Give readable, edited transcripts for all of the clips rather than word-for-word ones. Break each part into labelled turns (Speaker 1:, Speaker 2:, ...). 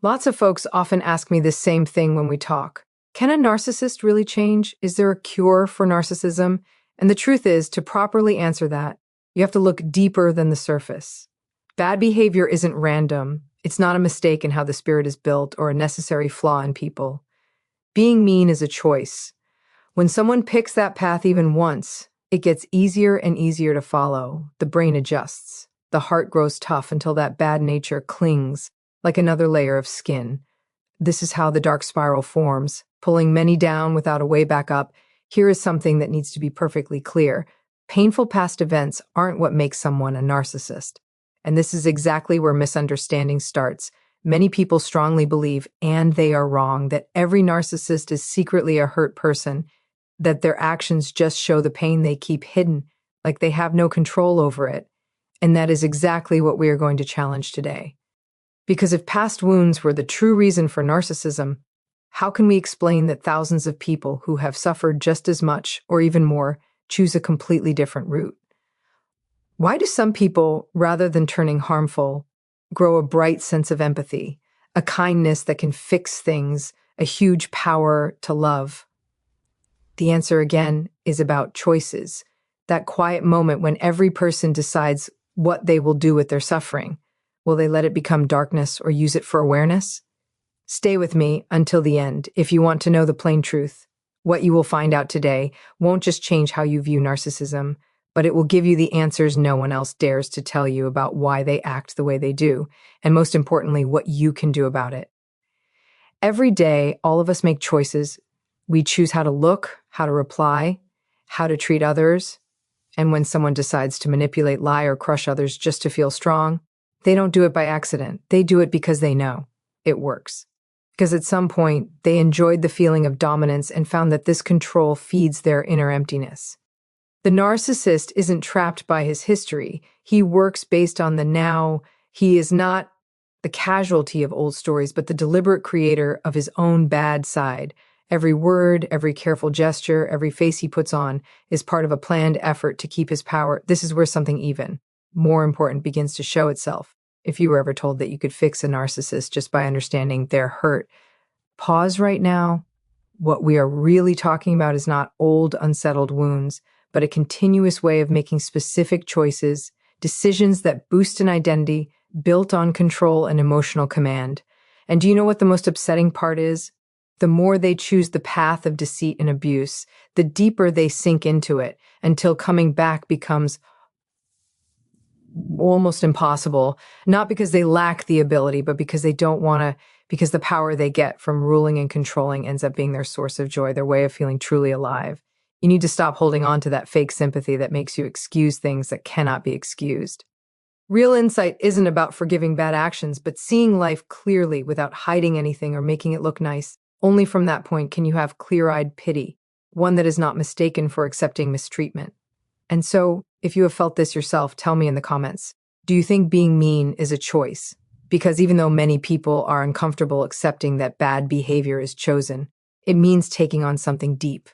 Speaker 1: Lots of folks often ask me this same thing when we talk. Can a narcissist really change? Is there a cure for narcissism? And the truth is, to properly answer that, you have to look deeper than the surface. Bad behavior isn't random. It's not a mistake in how the spirit is built or a necessary flaw in people. Being mean is a choice. When someone picks that path even once, it gets easier and easier to follow. The brain adjusts. The heart grows tough until that bad nature clings like another layer of skin. This is how the dark spiral forms, pulling many down without a way back up. Here is something that needs to be perfectly clear. Painful past events aren't what makes someone a narcissist. And this is exactly where misunderstanding starts. Many people strongly believe, and they are wrong, that every narcissist is secretly a hurt person, that their actions just show the pain they keep hidden, like they have no control over it. And that is exactly what we are going to challenge today. Because if past wounds were the true reason for narcissism, how can we explain that thousands of people who have suffered just as much, or even more, choose a completely different route? Why do some people, rather than turning harmful, grow a bright sense of empathy, a kindness that can fix things, a huge power to love? The answer, again, is about choices, that quiet moment when every person decides what they will do with their suffering. Will they let it become darkness or use it for awareness? Stay with me until the end if you want to know the plain truth. What you will find out today won't just change how you view narcissism, but it will give you the answers no one else dares to tell you about why they act the way they do, and most importantly, what you can do about it. Every day, all of us make choices. We choose how to look, how to reply, how to treat others, and when someone decides to manipulate, lie, or crush others just to feel strong, they don't do it by accident. They do it because they know it works. Because at some point, they enjoyed the feeling of dominance and found that this control feeds their inner emptiness. The narcissist isn't trapped by his history. He works based on the now. He is not the casualty of old stories, but the deliberate creator of his own bad side. Every word, every careful gesture, every face he puts on is part of a planned effort to keep his power. This is where something even more important begins to show itself. If you were ever told that you could fix a narcissist just by understanding their hurt, pause right now. What we are really talking about is not old, unsettled wounds, but a continuous way of making specific choices, decisions that boost an identity built on control and emotional command. And do you know what the most upsetting part is? The more they choose the path of deceit and abuse, the deeper they sink into it until coming back becomes almost impossible, not because they lack the ability, but because they don't want to, because the power they get from ruling and controlling ends up being their source of joy, their way of feeling truly alive. You need to stop holding on to that fake sympathy that makes you excuse things that cannot be excused. Real insight isn't about forgiving bad actions, but seeing life clearly without hiding anything or making it look nice. Only from that point can you have clear-eyed pity, one that is not mistaken for accepting mistreatment. And so, if you have felt this yourself, tell me in the comments. Do you think being mean is a choice? Because even though many people are uncomfortable accepting that bad behavior is chosen, it means taking on something deep.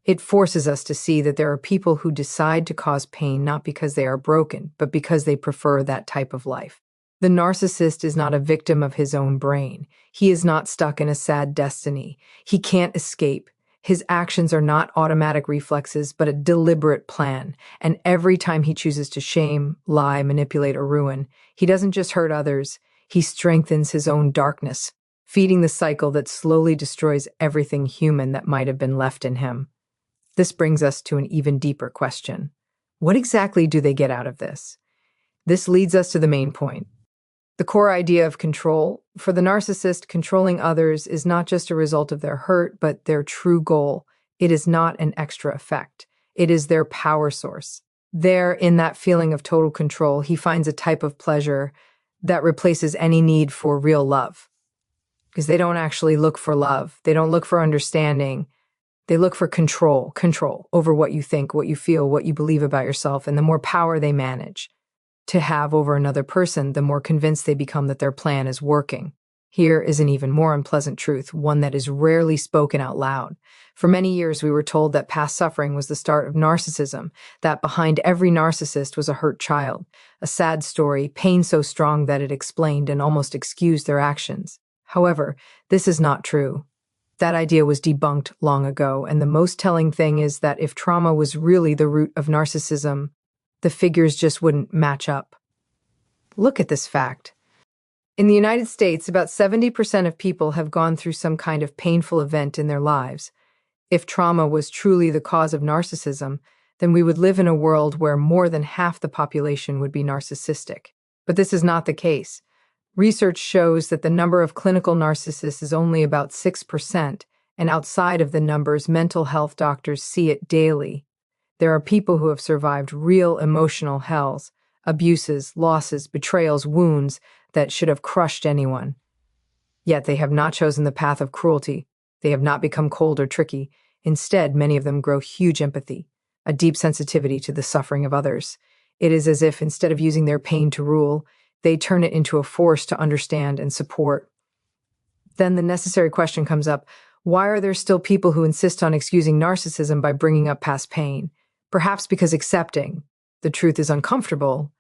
Speaker 1: It forces us to see that there are people who decide to cause pain not because they are broken, but because they prefer that type of life. The narcissist is not a victim of his own brain. He is not stuck in a sad destiny. He can't escape. His actions are not automatic reflexes, but a deliberate plan. And every time he chooses to shame, lie, manipulate, or ruin, he doesn't just hurt others, he strengthens his own darkness, feeding the cycle that slowly destroys everything human that might have been left in him. This brings us to an even deeper question. What exactly do they get out of this? This leads us to the main point. The core idea of control. For the narcissist, controlling others is not just a result of their hurt, but their true goal. It is not an extra effect. It is their power source. There, in that feeling of total control, he finds a type of pleasure that replaces any need for real love. Because they don't actually look for love. They don't look for understanding. They look for control over what you think, what you feel, what you believe about yourself, and the more power they manage to have over another person, the more convinced they become that their plan is working. Here is an even more unpleasant truth, one that is rarely spoken out loud. For many years, we were told that past suffering was the start of narcissism, that behind every narcissist was a hurt child, a sad story, pain so strong that it explained and almost excused their actions. However, this is not true. That idea was debunked long ago, and the most telling thing is that if trauma was really the root of narcissism, the figures just wouldn't match up. Look at this fact. In the United States, about 70% of people have gone through some kind of painful event in their lives. If trauma was truly the cause of narcissism, then we would live in a world where more than half the population would be narcissistic. But this is not the case. Research shows that the number of clinical narcissists is only about 6%, and outside of the numbers, mental health doctors see it daily. There are people who have survived real emotional hells, abuses, losses, betrayals, wounds that should have crushed anyone. Yet they have not chosen the path of cruelty. They have not become cold or tricky. Instead, many of them grow huge empathy, a deep sensitivity to the suffering of others. It is as if instead of using their pain to rule, they turn it into a force to understand and support. Then the necessary question comes up, why are there still people who insist on excusing narcissism by bringing up past pain? Perhaps because accepting the truth is uncomfortable,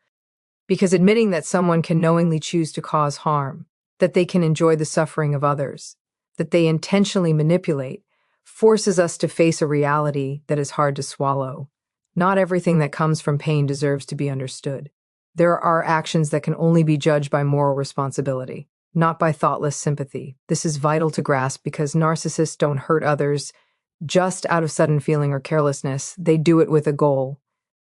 Speaker 1: because admitting that someone can knowingly choose to cause harm, that they can enjoy the suffering of others, that they intentionally manipulate, forces us to face a reality that is hard to swallow. Not everything that comes from pain deserves to be understood. There are actions that can only be judged by moral responsibility, not by thoughtless sympathy. This is vital to grasp because narcissists don't hurt others just out of sudden feeling or carelessness. They do it with a goal,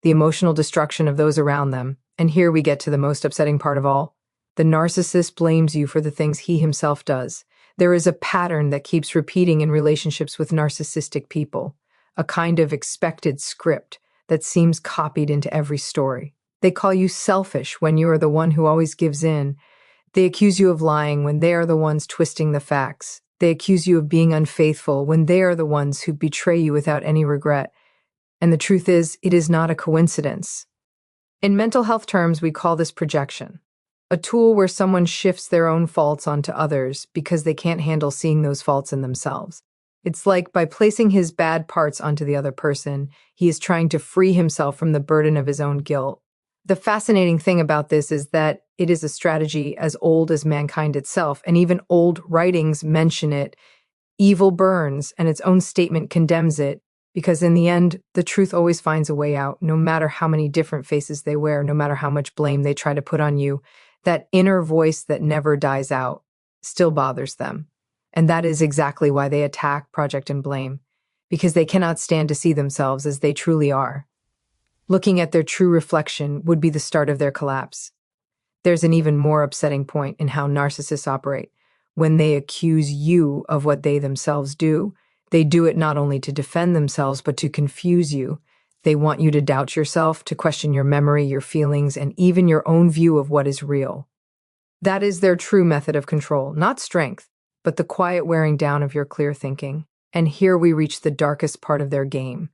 Speaker 1: the emotional destruction of those around them. And here we get to the most upsetting part of all. The narcissist blames you for the things he himself does. There is a pattern that keeps repeating in relationships with narcissistic people, a kind of expected script that seems copied into every story. They call you selfish when you are the one who always gives in. They accuse you of lying when they are the ones twisting the facts. They accuse you of being unfaithful when they are the ones who betray you without any regret. And the truth is, it is not a coincidence. In mental health terms, we call this projection, a tool where someone shifts their own faults onto others because they can't handle seeing those faults in themselves. It's like by placing his bad parts onto the other person, he is trying to free himself from the burden of his own guilt. The fascinating thing about this is that it is a strategy as old as mankind itself, and even old writings mention it. Evil burns, and its own statement condemns it, because in the end, the truth always finds a way out, no matter how many different faces they wear, no matter how much blame they try to put on you. That inner voice that never dies out still bothers them. And that is exactly why they attack, project, and blame, because they cannot stand to see themselves as they truly are. Looking at their true reflection would be the start of their collapse. There's an even more upsetting point in how narcissists operate. When they accuse you of what they themselves do, they do it not only to defend themselves, but to confuse you. They want you to doubt yourself, to question your memory, your feelings, and even your own view of what is real. That is their true method of control, not strength, but the quiet wearing down of your clear thinking. And here we reach the darkest part of their game.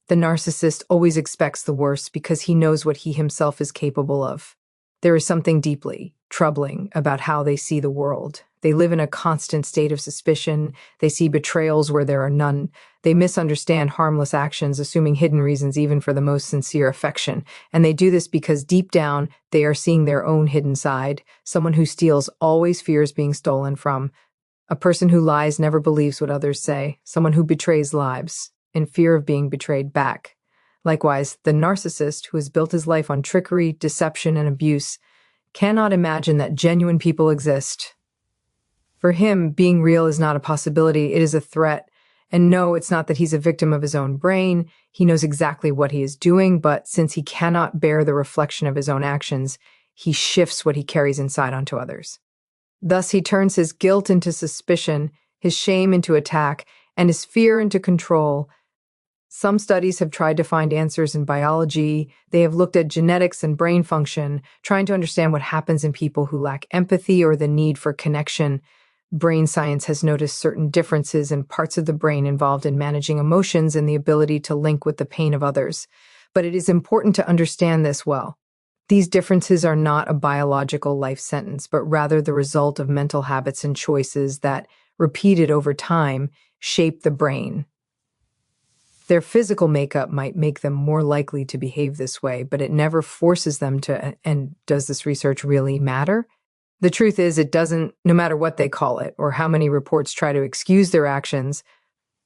Speaker 1: The narcissist always expects the worst because he knows what he himself is capable of. There is something deeply troubling about how they see the world. They live in a constant state of suspicion. They see betrayals where there are none. They misunderstand harmless actions, assuming hidden reasons even for the most sincere affection. And they do this because deep down, they are seeing their own hidden side. Someone who steals always fears being stolen from. A person who lies never believes what others say. Someone who betrays lives in fear of being betrayed back. Likewise, the narcissist, who has built his life on trickery, deception, and abuse, cannot imagine that genuine people exist. For him, being real is not a possibility, it is a threat. And no, it's not that he's a victim of his own brain. He knows exactly what he is doing, but since he cannot bear the reflection of his own actions, he shifts what he carries inside onto others. Thus, he turns his guilt into suspicion, his shame into attack, and his fear into control. Some studies have tried to find answers in biology. They have looked at genetics and brain function, trying to understand what happens in people who lack empathy or the need for connection. Brain science has noticed certain differences in parts of the brain involved in managing emotions and the ability to link with the pain of others. But it is important to understand this well. These differences are not a biological life sentence, but rather the result of mental habits and choices that, repeated over time, shape the brain. Their physical makeup might make them more likely to behave this way, but it never forces them to. And does this research really matter? The truth is, it doesn't, no matter what they call it or how many reports try to excuse their actions,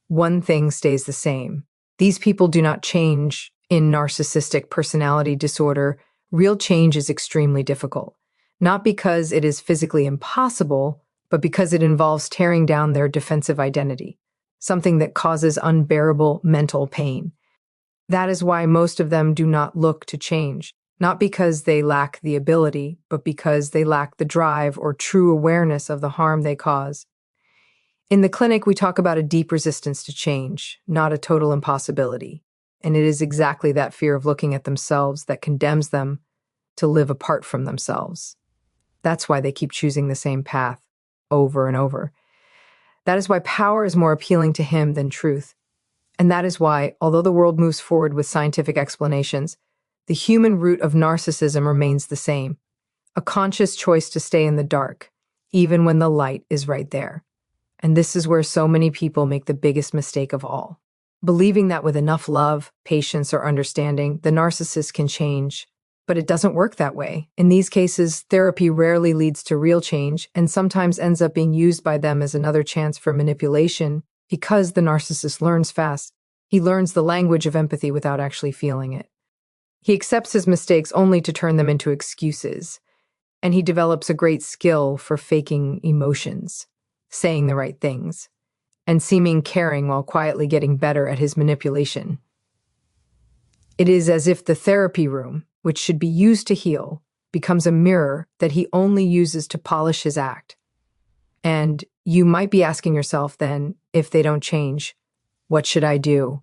Speaker 1: one thing stays the same. These people do not change in narcissistic personality disorder. Real change is extremely difficult, not because it is physically impossible, but because it involves tearing down their defensive identity, something that causes unbearable mental pain. That is why most of them do not look to change, not because they lack the ability, but because they lack the drive or true awareness of the harm they cause. In the clinic, we talk about a deep resistance to change, not a total impossibility. And it is exactly that fear of looking at themselves that condemns them to live apart from themselves. That's why they keep choosing the same path over and over. That is why power is more appealing to him than truth. And that is why, although the world moves forward with scientific explanations, the human root of narcissism remains the same, a conscious choice to stay in the dark, even when the light is right there. And this is where so many people make the biggest mistake of all, believing that with enough love, patience, or understanding, the narcissist can change. But it doesn't work that way. In these cases, therapy rarely leads to real change and sometimes ends up being used by them as another chance for manipulation because the narcissist learns fast. He learns the language of empathy without actually feeling it. He accepts his mistakes only to turn them into excuses. And he develops a great skill for faking emotions, saying the right things, and seeming caring while quietly getting better at his manipulation. It is as if the therapy room, which should be used to heal, becomes a mirror that he only uses to polish his act. And you might be asking yourself then, if they don't change, what should I do?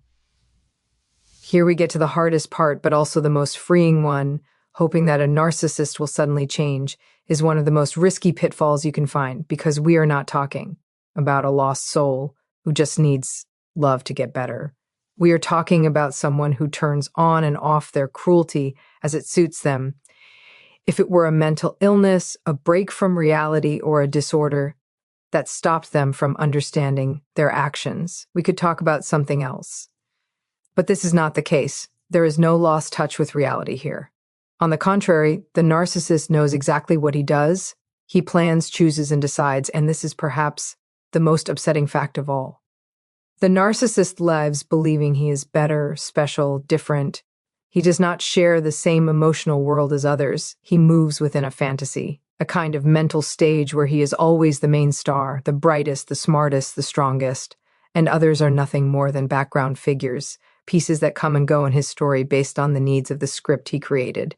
Speaker 1: Here we get to the hardest part, but also the most freeing one. Hoping that a narcissist will suddenly change is one of the most risky pitfalls you can find, because we are not talking about a lost soul who just needs love to get better. We are talking about someone who turns on and off their cruelty as it suits them. If it were a mental illness, a break from reality, or a disorder that stopped them from understanding their actions, we could talk about something else. But this is not the case. There is no lost touch with reality here. On the contrary, the narcissist knows exactly what he does. He plans, chooses, and decides, and this is perhaps the most upsetting fact of all. The narcissist lives believing he is better, special, different. He does not share the same emotional world as others. He moves within a fantasy, a kind of mental stage where he is always the main star, the brightest, the smartest, the strongest, and others are nothing more than background figures, pieces that come and go in his story based on the needs of the script he created.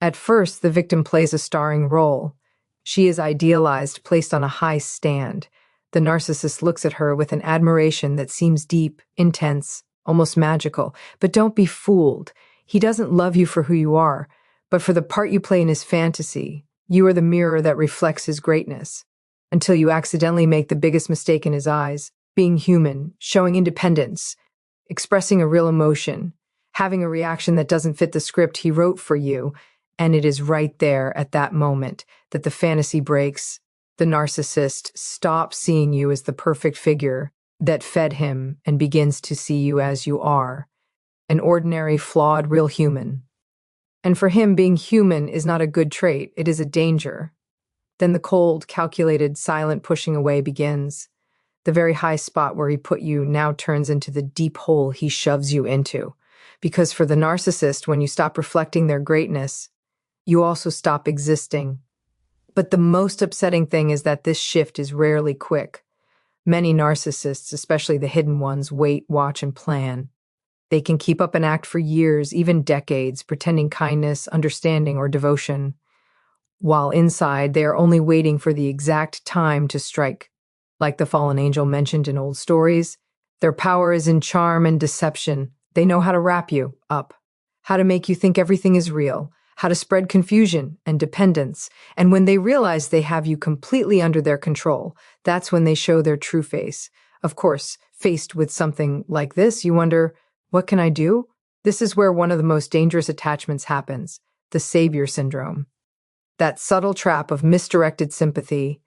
Speaker 1: At first, the victim plays a starring role. She is idealized, placed on a high stand. The narcissist looks at her with an admiration that seems deep, intense, almost magical. But don't be fooled. He doesn't love you for who you are, but for the part you play in his fantasy. You are the mirror that reflects his greatness, until you accidentally make the biggest mistake in his eyes, being human, showing independence, expressing a real emotion, having a reaction that doesn't fit the script he wrote for you. And it is right there at that moment that the fantasy breaks. The narcissist stops seeing you as the perfect figure that fed him and begins to see you as you are, an ordinary, flawed, real human. And for him, being human is not a good trait, it is a danger. Then the cold, calculated, silent pushing away begins. The very high spot where he put you now turns into the deep hole he shoves you into. Because for the narcissist, when you stop reflecting their greatness, you also stop existing. But the most upsetting thing is that this shift is rarely quick. Many narcissists, especially the hidden ones, wait, watch, and plan. They can keep up an act for years, even decades, pretending kindness, understanding, or devotion, while inside they are only waiting for the exact time to strike. Like the fallen angel mentioned in old stories, their power is in charm and deception. They know how to wrap you up, how to make you think everything is real, how to spread confusion and dependence. And when they realize they have you completely under their control, that's when they show their true face. Of course, faced with something like this, you wonder, what can I do? This is where one of the most dangerous attachments happens, the savior syndrome. That subtle trap of misdirected sympathy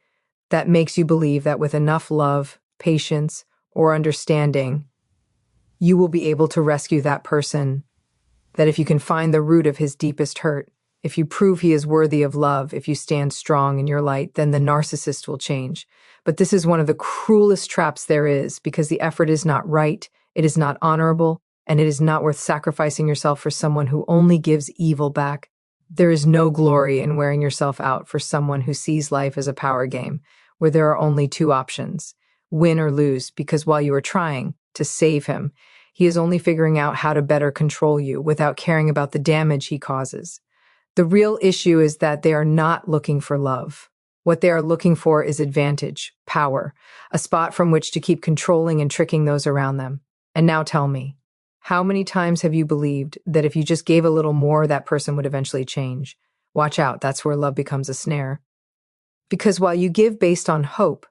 Speaker 1: that makes you believe that with enough love, patience, or understanding, you will be able to rescue that person, that if you can find the root of his deepest hurt, If you prove he is worthy of love, if you stand strong in your light, then the narcissist will change. But this is one of the cruelest traps there is, because the effort is not right, it is not honorable, and it is not worth sacrificing yourself for someone who only gives evil back. There is no glory in wearing yourself out for someone who sees life as a power game, where there are only two options: win or lose, because while you are trying to save him, he is only figuring out how to better control you without caring about the damage he causes. The real issue is that they are not looking for love. What they are looking for is advantage, power, a spot from which to keep controlling and tricking those around them. And now tell me, how many times have you believed that if you just gave a little more, that person would eventually change? Watch out, that's where love becomes a snare. Because while you give based on hope,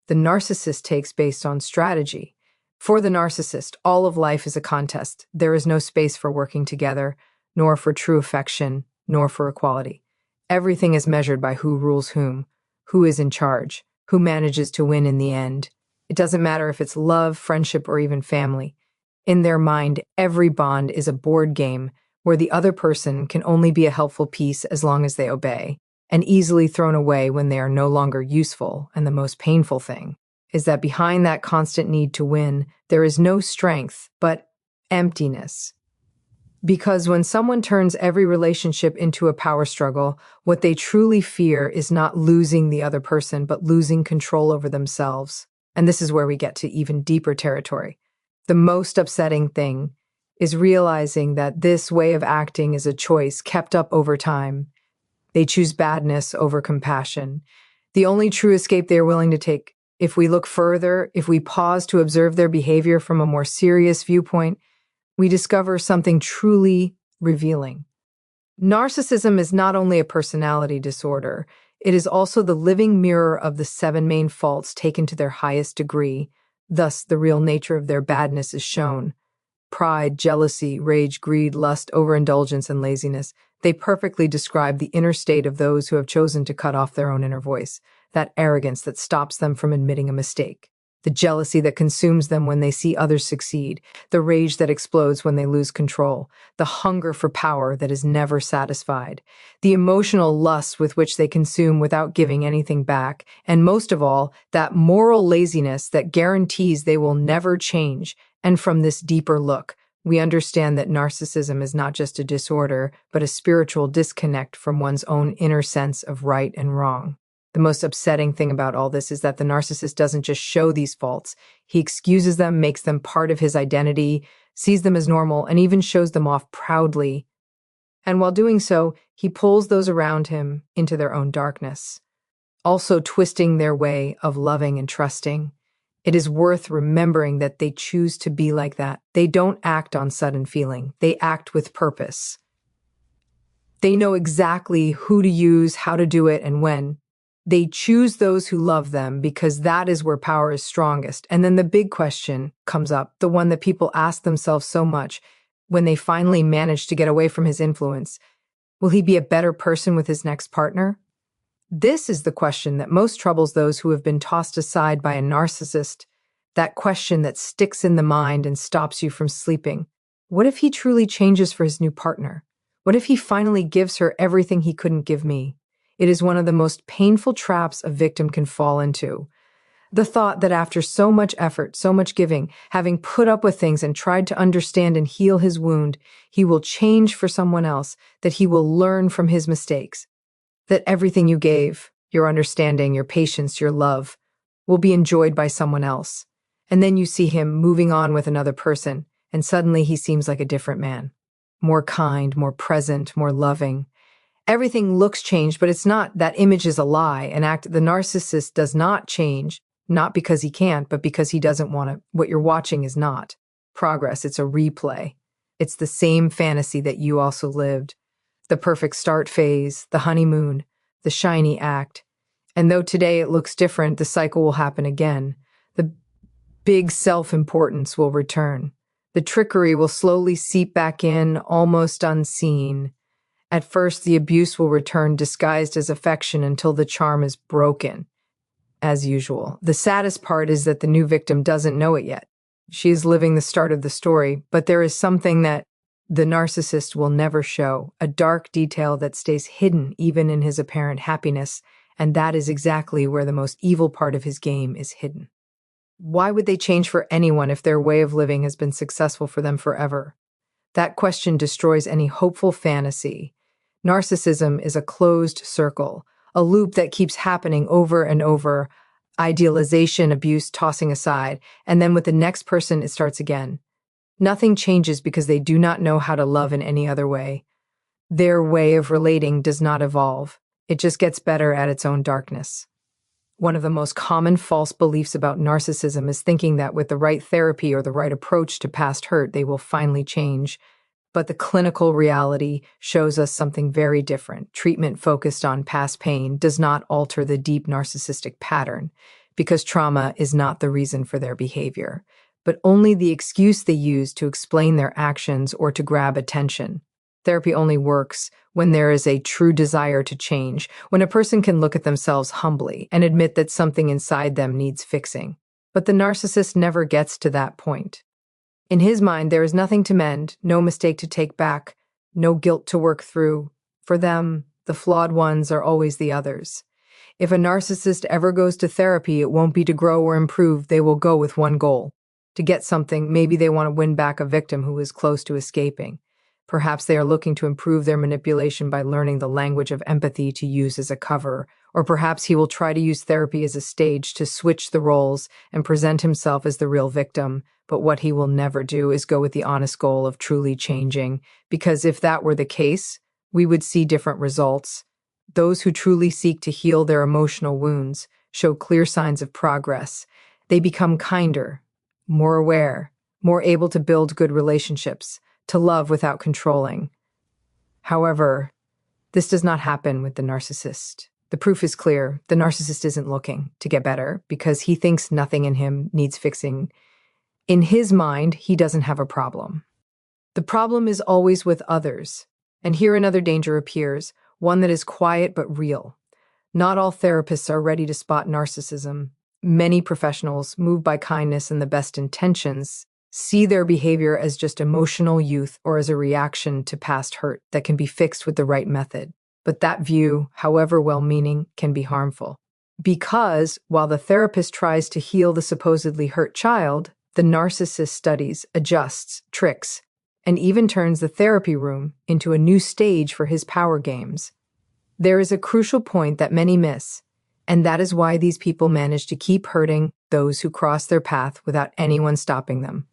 Speaker 1: the narcissist takes based on strategy. For the narcissist, all of life is a contest. There is no space for working together, nor for true affection, nor for equality. Everything is measured by who rules whom, who is in charge, who manages to win in the end. It doesn't matter if it's love, friendship, or even family. In their mind, every bond is a board game where the other person can only be a helpful piece as long as they obey, and easily thrown away when they are no longer useful. And the most painful thing is that behind that constant need to win, there is no strength, but emptiness. Because when someone turns every relationship into a power struggle, what they truly fear is not losing the other person, but losing control over themselves. And this is where we get to even deeper territory. The most upsetting thing is realizing that this way of acting is a choice kept up over time. They choose badness over compassion. The only true escape they are willing to take. If we look further, if we pause to observe their behavior from a more serious viewpoint, we discover something truly revealing. Narcissism is not only a personality disorder, it is also the living mirror of the 7 main faults taken to their highest degree. Thus, the real nature of their badness is shown. Pride, jealousy, rage, greed, lust, overindulgence, and laziness. They perfectly describe the inner state of those who have chosen to cut off their own inner voice, that arrogance that stops them from admitting a mistake, the jealousy that consumes them when they see others succeed, the rage that explodes when they lose control, the hunger for power that is never satisfied, the emotional lust with which they consume without giving anything back, and most of all, that moral laziness that guarantees they will never change. And from this deeper look, we understand that narcissism is not just a disorder, but a spiritual disconnect from one's own inner sense of right and wrong. The most upsetting thing about all this is that the narcissist doesn't just show these faults. He excuses them, makes them part of his identity, sees them as normal, and even shows them off proudly. And while doing so, he pulls those around him into their own darkness, also twisting their way of loving and trusting. It is worth remembering that they choose to be like that. They don't act on sudden feeling. They act with purpose. They know exactly who to use, how to do it, and when. They choose those who love them because that is where power is strongest. And then the big question comes up, the one that people ask themselves so much when they finally manage to get away from his influence. Will he be a better person with his next partner? This is the question that most troubles those who have been tossed aside by a narcissist, that question that sticks in the mind and stops you from sleeping. What if he truly changes for his new partner? What if he finally gives her everything he couldn't give me? It is one of the most painful traps a victim can fall into. The thought that after so much effort, so much giving, having put up with things and tried to understand and heal his wound, he will change for someone else, that he will learn from his mistakes, that everything you gave, your understanding, your patience, your love, will be enjoyed by someone else. And then you see him moving on with another person, and suddenly he seems like a different man. More kind, more present, more loving. Everything looks changed, but it's not. That image is a lie. The narcissist does not change, not because he can't, but because he doesn't want to. What you're watching is not progress. It's a replay. It's the same fantasy that you also lived. The perfect start phase, the honeymoon, the shiny act. And though today it looks different, the cycle will happen again. The big self-importance will return. The trickery will slowly seep back in, almost unseen. At first, the abuse will return disguised as affection until the charm is broken, as usual. The saddest part is that the new victim doesn't know it yet. She is living the start of the story, but there is something that The narcissist will never show a dark detail that stays hidden even in his apparent happiness, and that is exactly where the most evil part of his game is hidden. Why would they change for anyone if their way of living has been successful for them forever? That question destroys any hopeful fantasy. Narcissism is a closed circle, a loop that keeps happening over and over, idealization, abuse, tossing aside, and then with the next person it starts again. Nothing changes because they do not know how to love in any other way. Their way of relating does not evolve. It just gets better at its own darkness. One of the most common false beliefs about narcissism is thinking that with the right therapy or the right approach to past hurt, they will finally change. But the clinical reality shows us something very different. Treatment focused on past pain does not alter the deep narcissistic pattern, because trauma is not the reason for their behavior, but only the excuse they use to explain their actions or to grab attention. Therapy only works when there is a true desire to change, when a person can look at themselves humbly and admit that something inside them needs fixing. But the narcissist never gets to that point. In his mind, there is nothing to mend, no mistake to take back, no guilt to work through. For them, the flawed ones are always the others. If a narcissist ever goes to therapy, it won't be to grow or improve. They will go with one goal: to get something. Maybe they want to win back a victim who is close to escaping. Perhaps they are looking to improve their manipulation by learning the language of empathy to use as a cover. Or perhaps he will try to use therapy as a stage to switch the roles and present himself as the real victim. But what he will never do is go with the honest goal of truly changing, because if that were the case, we would see different results. Those who truly seek to heal their emotional wounds show clear signs of progress. They become kinder, more aware, more able to build good relationships, to love without controlling. However, this does not happen with the narcissist. The proof is clear. The narcissist isn't looking to get better because he thinks nothing in him needs fixing. In his mind, he doesn't have a problem. The problem is always with others. And here another danger appears, one that is quiet but real. Not all therapists are ready to spot narcissism. Many professionals, moved by kindness and the best intentions, see their behavior as just emotional youth or as a reaction to past hurt that can be fixed with the right method. But that view, however well-meaning, can be harmful. Because while the therapist tries to heal the supposedly hurt child, the narcissist studies, adjusts, tricks, and even turns the therapy room into a new stage for his power games. There is a crucial point that many miss, and that is why these people manage to keep hurting those who cross their path without anyone stopping them.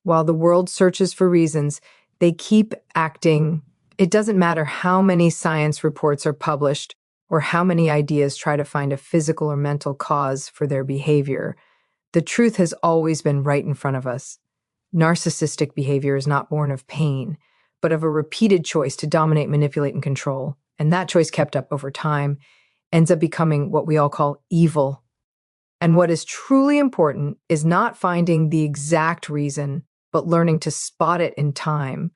Speaker 1: While the world searches for reasons, they keep acting. It doesn't matter how many science reports are published or how many ideas try to find a physical or mental cause for their behavior. The truth has always been right in front of us. Narcissistic behavior is not born of pain, but of a repeated choice to dominate, manipulate, and control. And that choice, kept up over time, ends up becoming what we all call evil. And what is truly important is not finding the exact reason, but learning to spot it in time,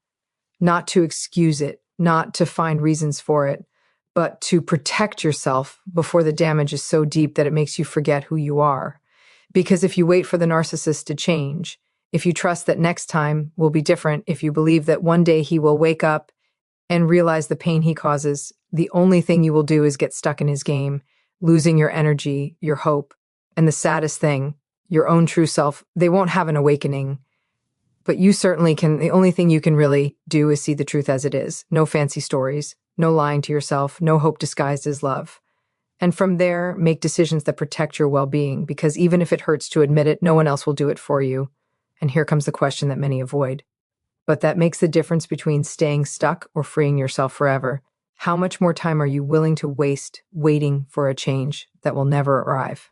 Speaker 1: not to excuse it, not to find reasons for it, but to protect yourself before the damage is so deep that it makes you forget who you are. Because if you wait for the narcissist to change, if you trust that next time will be different, if you believe that one day he will wake up and realize the pain he causes, the only thing you will do is get stuck in his game, losing your energy, your hope, and the saddest thing, your own true self. They won't have an awakening, but you certainly can. The only thing you can really do is see the truth as it is. No fancy stories, no lying to yourself, no hope disguised as love. And from there, make decisions that protect your well-being, because even if it hurts to admit it, no one else will do it for you. And here comes the question that many avoid. But that makes the difference between staying stuck or freeing yourself forever. How much more time are you willing to waste waiting for a change that will never arrive?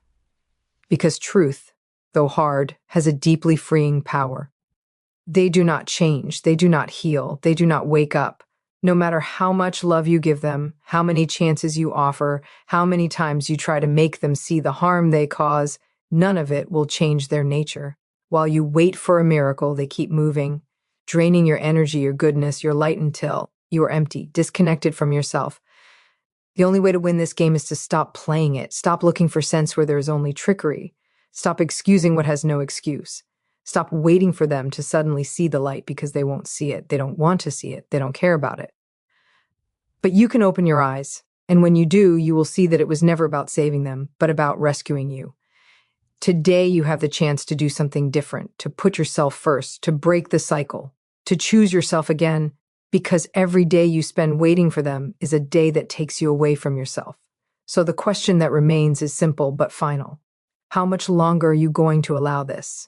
Speaker 1: Because truth, though hard, has a deeply freeing power. They do not change, they do not heal, they do not wake up. No matter how much love you give them, how many chances you offer, how many times you try to make them see the harm they cause, none of it will change their nature. While you wait for a miracle, they keep moving, draining your energy, your goodness, your light until you are empty, disconnected from yourself. The only way to win this game is to stop playing it, stop looking for sense where there is only trickery, stop excusing what has no excuse. Stop waiting for them to suddenly see the light because they won't see it. They don't want to see it. They don't care about it. But you can open your eyes. And when you do, you will see that it was never about saving them, but about rescuing you. Today, you have the chance to do something different, to put yourself first, to break the cycle, to choose yourself again, because every day you spend waiting for them is a day that takes you away from yourself. So the question that remains is simple but final. How much longer are you going to allow this?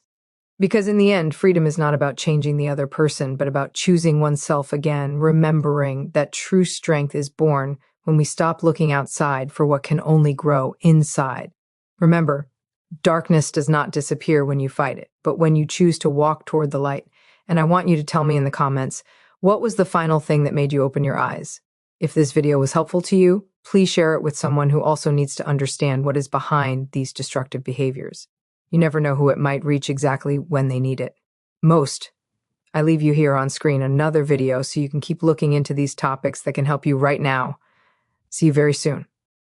Speaker 1: Because in the end, freedom is not about changing the other person, but about choosing oneself again, remembering that true strength is born when we stop looking outside for what can only grow inside. Remember, darkness does not disappear when you fight it, but when you choose to walk toward the light. And I want you to tell me in the comments, what was the final thing that made you open your eyes? If this video was helpful to you, please share it with someone who also needs to understand what is behind these destructive behaviors. You never know who it might reach exactly when they need it. I leave you here on screen another video so you can keep looking into these topics that can help you right now. See you very soon.